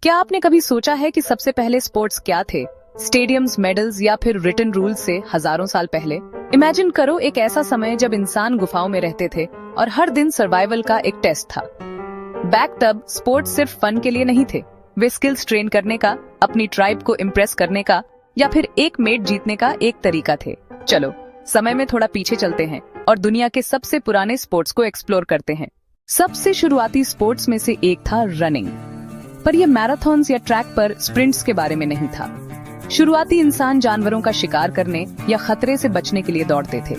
क्या आपने कभी सोचा है कि सबसे पहले स्पोर्ट्स क्या थे? स्टेडियम्स, मेडल्स या फिर रिटन रूल्स से हजारों साल पहले? इमेजिन करो एक ऐसा समय जब इंसान गुफाओं में रहते थे और हर दिन सर्वाइवल का एक टेस्ट था। बैक तब स्पोर्ट्स सिर्फ फन के लिए नहीं थे, वे स्किल्स ट्रेन करने का, अपनी ट्राइब को इम्प्रेस करने का या फिर एक मेट जीतने का एक तरीका थे। चलो समय में थोड़ा पीछे चलते हैं और दुनिया के सबसे पुराने स्पोर्ट्स को एक्सप्लोर करते हैं। सबसे शुरुआती स्पोर्ट्स में से एक था रनिंग, पर यह मैराथन्स या ट्रैक पर स्प्रिंट्स के बारे में नहीं था। शुरुआती इंसान जानवरों का शिकार करने या खतरे से बचने के लिए दौड़ते थे।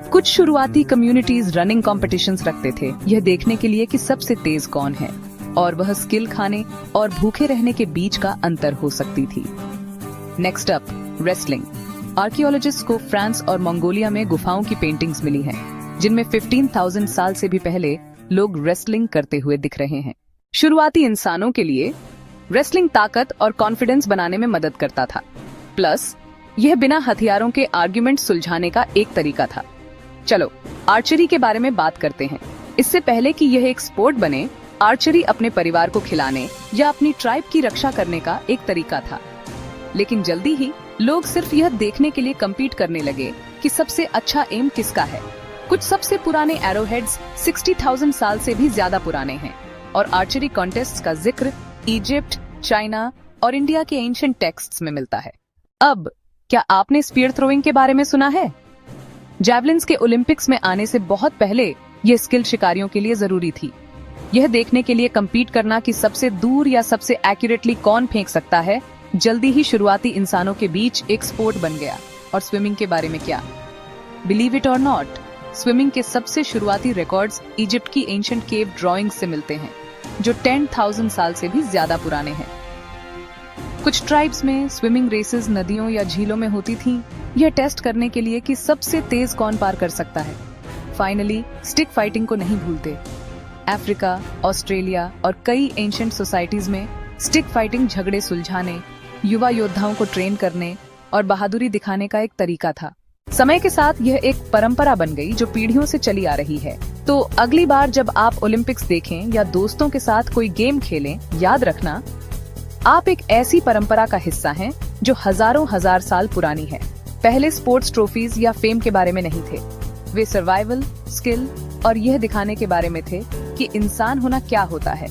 कुछ शुरुआती कम्युनिटीज रनिंग कॉम्पिटिशंस रखते थे, यह देखने के लिए कि सबसे तेज कौन है, और वह स्किल खाने और भूखे रहने के बीच का अंतर हो सकती थी। Next up, wrestling. आर्कियोलॉजिस्ट को फ्रांस और मंगोलिया में गुफाओं की पेंटिंग्स मिली हैं, जिनमें 15,000 साल से भी पहले लोग रेसलिंग करते हुए दिख रहे हैं। शुरुआती इंसानों के लिए रेसलिंग ताकत और कॉन्फिडेंस बनाने में मदद करता था, प्लस यह बिना हथियारों के आर्ग्यूमेंट सुलझाने का एक तरीका था। चलो आर्चरी के बारे में बात करते हैं। इससे पहले कि यह एक स्पोर्ट बने, आर्चरी अपने परिवार को खिलाने या अपनी ट्राइब की रक्षा करने का एक तरीका था। लेकिन जल्दी ही लोग सिर्फ यह देखने के लिए कम्पीट करने लगे कि सबसे अच्छा एम किसका है। कुछ सबसे पुराने एरोहेड्स 60,000 साल से भी ज्यादा पुराने हैं और आर्चरी कॉन्टेस्ट्स का जिक्र इजिप्ट, चाइना और इंडिया के एंशिएंट टेक्स्ट्स में मिलता है। अब क्या आपने स्पीयर थ्रोइंग के बारे में सुना है? जैवलिन्स के ओलंपिक्स में आने से बहुत पहले यह स्किल शिकारियों के लिए जरूरी थी। यह देखने के लिए कम्पीट करना कि सबसे दूर या सबसे एक्यूरेटली कौन फेंक सकता है, जल्दी ही शुरुआती इंसानों के बीच एक स्पोर्ट बन गया। और स्विमिंग के बारे में क्या? बिलीव इट और नॉट, स्विमिंग के सबसे शुरुआती रिकॉर्ड्स इजिप्ट की एंशिएंट केव ड्राइंग्स से मिलते हैं, जो 10,000 साल से भी ज्यादा पुराने हैं। कुछ ट्राइब्स में स्विमिंग रेसेस नदियों या झीलों में होती थीं, यह टेस्ट करने के लिए कि सबसे तेज कौन पार कर सकता है। फाइनली स्टिक फाइटिंग को नहीं भूलते। अफ्रीका, ऑस्ट्रेलिया और कई एंशिएंट सोसाइटीज में स्टिक फाइटिंग झगड़े सुलझाने, युवा योद्धाओं को ट्रेन करने और बहादुरी दिखाने का एक तरीका था। समय के साथ यह एक परंपरा बन गई जो पीढ़ियों से चली आ रही है। तो अगली बार जब आप ओलंपिक्स देखें या दोस्तों के साथ कोई गेम खेलें, याद रखना आप एक ऐसी परंपरा का हिस्सा हैं जो हजारों हजार साल पुरानी है। पहले स्पोर्ट्स ट्रॉफीज या फेम के बारे में नहीं थे, वे सर्वाइवल, स्किल और यह दिखाने के बारे में थे कि इंसान होना क्या होता है।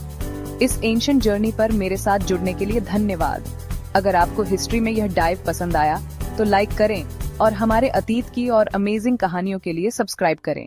इस एंशिएंट जर्नी पर मेरे साथ जुड़ने के लिए धन्यवाद। अगर आपको हिस्ट्री में यह डाइव पसंद आया तो लाइक करें और हमारे अतीत की और अमेजिंग कहानियों के लिए सब्सक्राइब करें।